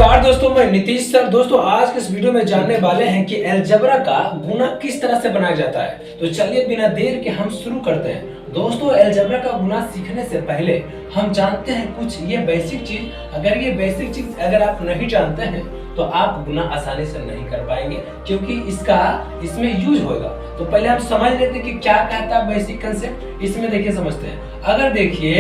नमस्कार दोस्तों, मैं नीतीश सर। दोस्तों आज के इस वीडियो में जानने वाले हैं कि अलजेब्रा का गुना किस तरह से बनाया जाता है। तो चलिए बिना देर के हम शुरू करते हैं। दोस्तों अलजेब्रा का गुना सीखने से पहले हम जानते हैं कुछ ये बेसिक चीज। अगर ये बेसिक चीज अगर आप नहीं जानते हैं तो आप गुना आसानी से नहीं कर पाएंगे, क्योंकि इसमें यूज होगा। तो पहले हम समझ लेते हैं कि क्या कहता है बेसिक कंसेप्ट। इसमें देखिए समझते हैं। अगर देखिए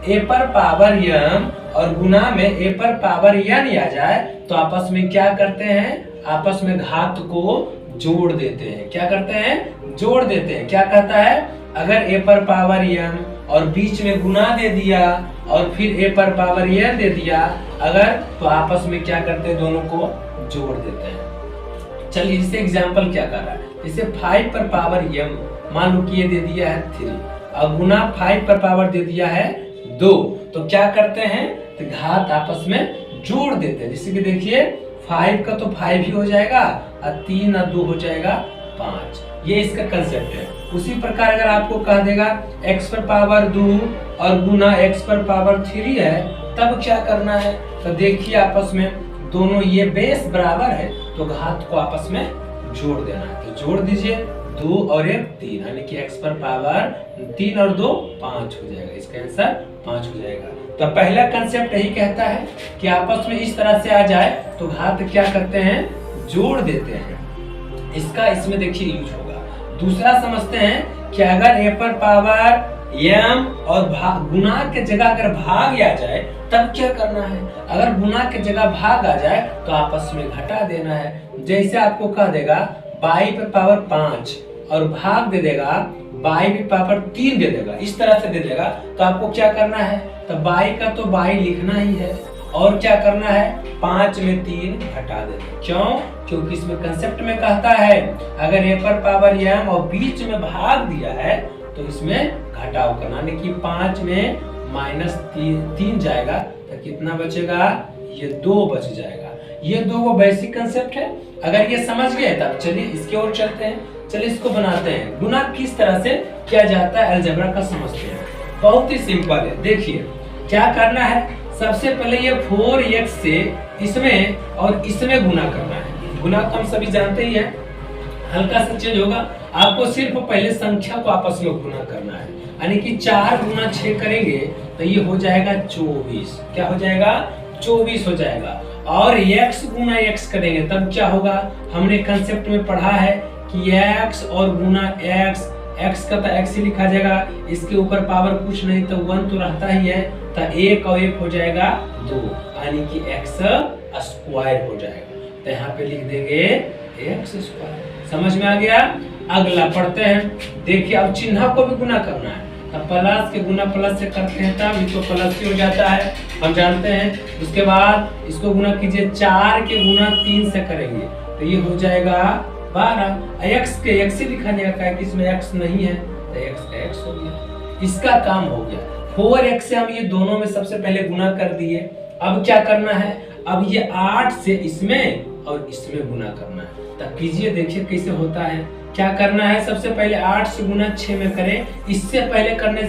ए पर पावर m और गुना में ए पर पावर n आ जाए तो आपस में क्या करते हैं, आपस में घात को जोड़ देते हैं। क्या करते हैं, जोड़ देते हैं। क्या कहता है, अगर ए पर पावर m और बीच में गुना दे दिया और फिर ए पर पावर n दे दिया अगर, तो आपस में क्या करते हैं, दोनों को जोड़ देते हैं। चलिए इससे एग्जांपल क्या कर रहा है। जैसे 5 पर पावर m मान लो कि ये दे दिया है 3 और गुना 5 पर पावर दे दिया है 2, तो क्या करते हैं, तो घात आपस में जोड़ देते हैं। जैसे कि देखिए 5 का तो 5 ही हो जाएगा और 3 और 2 हो जाएगा 5। ये इसका कंसेप्ट है। उसी प्रकार अगर आपको कह देगा x पर पावर 2 और गुना x पर पावर 3 है, तब क्या करना है, तो देखिए आपस में दोनों ये बेस बराबर है तो घात को आपस में जोड़ देना है। तो जोड़ दीजिए 2 और 1 3, यानी कि x पर पावर 3 और 2 5 हो जाएगा। इसका आंसर 5 हो जाएगा। तो पहला कंसेप्ट यही कहता है कि आपस में इस तरह से आ जाए तो घात क्या करते हैं, जोड़ देते हैं। इसका इसमें देखिए यूज होगा। दूसरा समझते हैं कि अगर a पर पावर m और गुना के जगह अगर भाग आ जाए तब क्या करना है। अगर गुना के जगह भाग आ जाए तो आपस में घटा देना है। जैसे आपको कह देगा y पर पावर 5 और भाग दे देगा y पर पावर 3 दे देगा, इस तरह से दे देगा, तो आपको क्या करना है, तो y का तो y लिखना ही है और क्या करना है, 5 में 3 घटा देना। क्यों, क्योंकि इसमें कंसेप्ट में कहता है अगर a पर पावर m और बीच में भाग दिया है तो इसमें घटाव करना, यानी कि 5 में -3 जाएगा तो कितना बचेगा, ये 2 बच जाएगा। ये 2 बेसिक कंसेप्ट है। अगर ये समझ गए तब चलिए इसकी ओर चलते हैं। चलिए इसको बनाते हैं। गुना किस तरह से किया जाता है अलजेब्रा का समझते हैं। बहुत ही सिंपल है। देखिए क्या करना है, सबसे पहले ये 4x से इसमें और इसमें गुना करना है। गुना तो हम सभी जानते ही हैं, हल्का सा चेंज होगा। आपको सिर्फ पहले संख्या को आपस में गुना करना है, यानी कि 4 गुना 6 करेंगे तो ये हो जाएगा 24। क्या हो जाएगा, 24 हो जाएगा। और x गुना x करेंगे तब क्या होगा, हमने कंसेप्ट में पढ़ा है कि x और गुना x का तो x ही लिखा जाएगा, इसके ऊपर पावर कुछ नहीं तो 1 तो रहता ही है, तो 1 और 1 हो जाएगा 2, यानी कि x स्क्वायर हो जाएगा। तो यहाँ पे लिख देंगे x स्क्वायर। समझ में आ गया। अगला पढ़ते हैं। देखिए अब चिन्ह को भी गुना करना है। अब प्लस के गुना प्लस से करते हैं तब इसको प्लस ही हो जाता है, हम जानते हैं। उसके बाद इसको गुना कीजिए 4 के गुना 3 से करेंगे तो ये हो जाएगा 12। x के x से लिखा जाएगा कि इसमें x नहीं है तो x हो गया। इसका काम हो गया। 4x से हम ये दोनों में सबसे पहले गुना कर दिए। अब क्या करना है, अब ये 8 से इसमें और इसमें गुना करना है। तब कीजिए, देखिए कैसे होता है। क्या करना है, सबसे पहले 8 से गुना 6 में करें। इससे पहले करने,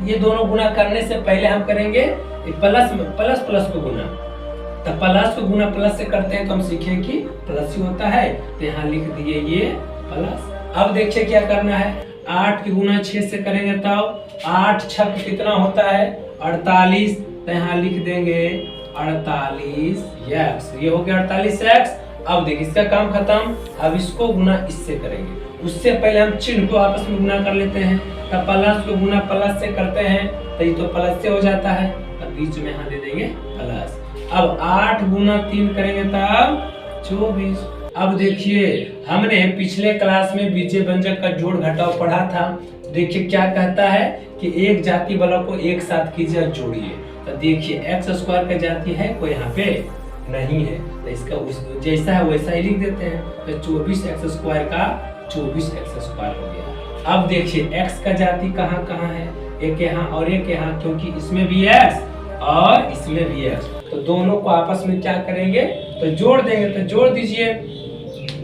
ये दोनों गुना करने से पहले हम करेंगे प्लस को गुना। तब प्लस को गुना प्लस से करते हैं तो हम सीखें कि प्लस ही होता है, तो यहाँ लिख दिए ये प्लस। अब देखिए क्या करना है, 8 के गुना 6 से करेंगे तब 8 छक कितना होता है, 48, तो यहाँ लिख देंगे 48x। ये हो गया 48x। अब देखिए इसका काम खत्म। अब इसको गुना इससे करेंगे। उससे पहले हम चिन्ह को आपस में गुना कर लेते हैं। तब प्लस को गुना प्लस से करते हैं तो ये तो प्लस से हो जाता है, तब बीच में यहाँ दे देंगे प्लस। अब 8 गुना 3 करेंगे तब 24। अब देखिए हमने पिछले क्लास में बीजे व्यंजक का जोड़ घटाव पढ़ा था। देखिए क्या कहता है कि एक जाति वाला को एक साथ कीजिए और जोड़िए। तो देखिए x स्क्वायर का जाति है कोई यहाँ पे नहीं है, तो इसका जैसा है वैसा ही लिख देते हैं। तो 24x स्क्वायर का 24x स्क्वायर हो गया। अब देखिए x का जाति कहाँ कहाँ है, एक यहाँ और एक यहाँ, क्योंकि इसमें भी x और इसमें भी x, तो दोनों को आपस में क्या करेंगे, तो जोड़ देंगे। तो जोड़ दीजिए।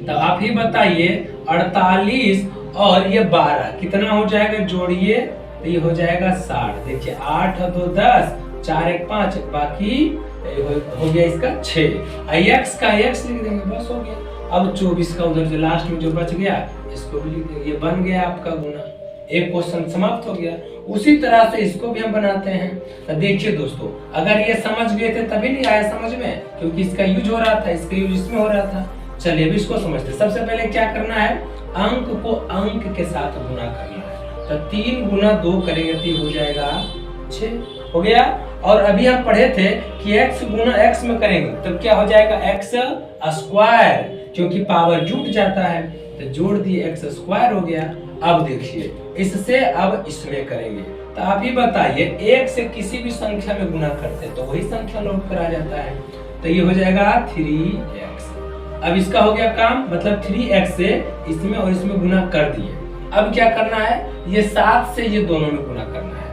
तो आप ही बताइए 48 और ये 12 कितना हो जाएगा, जोड़िए तो ये हो जाएगा 60। देखिए 8 और 2 10, 4 1 5, बाकी हो गया इसका 6। x का x लिख देंगे, बस हो गया। अब 24 का उधर जो लास्ट में जो बच गया इसको भी लिख देंगे, ये बन गया आपका गुना। एक क्वेश्चन समाप्त हो गया। उसी तरह से इसको भी हम बनाते हैं। तो देखिए दोस्तों, अगर ये समझ गए थे तभी नहीं आया समझ में, क्योंकि इसका यूज हो रहा था, इसका यूज इसमें हो रहा था। चलिए अब इसको समझते हैं। सबसे पहले क्या करना है, अंक को अंक के साथ गुना करना है। तो 3 गुना 2 करेंगे तो हो जाएगा 6 हो गया। और अभी हम पढ़े थे कि x गुना x में करेंगे तब क्या हो जाएगा, x स्क्वायर, क्योंकि पावर जुट जाता है तो जोड़ दिए x स्क्वायर हो गया। अब देखिए इससे अब इसमें करेंगे, तो आप ही बताइए, एक से किसी भी संख्या में गुना करते हैं तो वही संख्या लौट कर आ जाता है। तो ये हो जाएगा 3x। अब इसका हो गया काम, मतलब 3x से इसमें और इसमें गुना कर दिए। अब क्या करना है, ये 7 से ये दोनों में गुना करना है।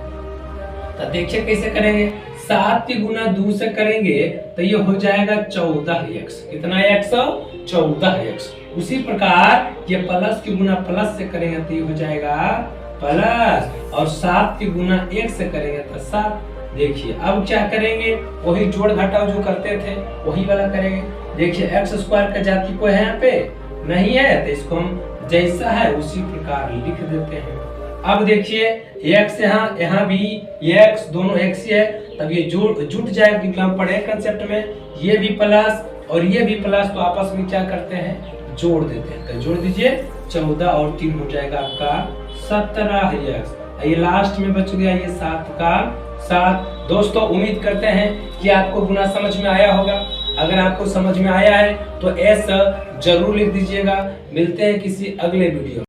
तो देखिए कैसे करेंगे, 7 की गुना 2 से करेंगे तो ये हो जाएगा 14x। कितना x, 14x। उसी प्रकार ये प्लस की गुना प्लस से करेंगे तो ये हो जाएगा प्लस, और 7 की गुना 1 से करेंगे तो 7। देखिए अब क्या करेंगे, वही जोड़ घटाव जो करते थे वही वाला करेंगे। देखिए x स्क्वायर का जाति कोई है यहाँ पे नहीं है, तो इसको हम जैसा है उसी प्रकार लिख देते हैं। अब देखिए x यहाँ भी ये x दोनों x ही है, तब ये जुट जाएगा, क्योंकि हम पढ़े कंसेप्ट में ये भी प्लस और ये भी प्लस, तो आपस में क्या करते हैं, जोड़ देते हैं। तो जोड़ दीजिए 14 और 3 हो जाएगा आपका 17x। ये लास्ट में बच गया ये 7 का 7। दोस्तों उम्मीद करते हैं कि आपको गुना समझ में आया होगा। अगर आपको समझ में आया है तो S जरूर लिख दीजिएगा। मिलते हैं किसी अगले वीडियो।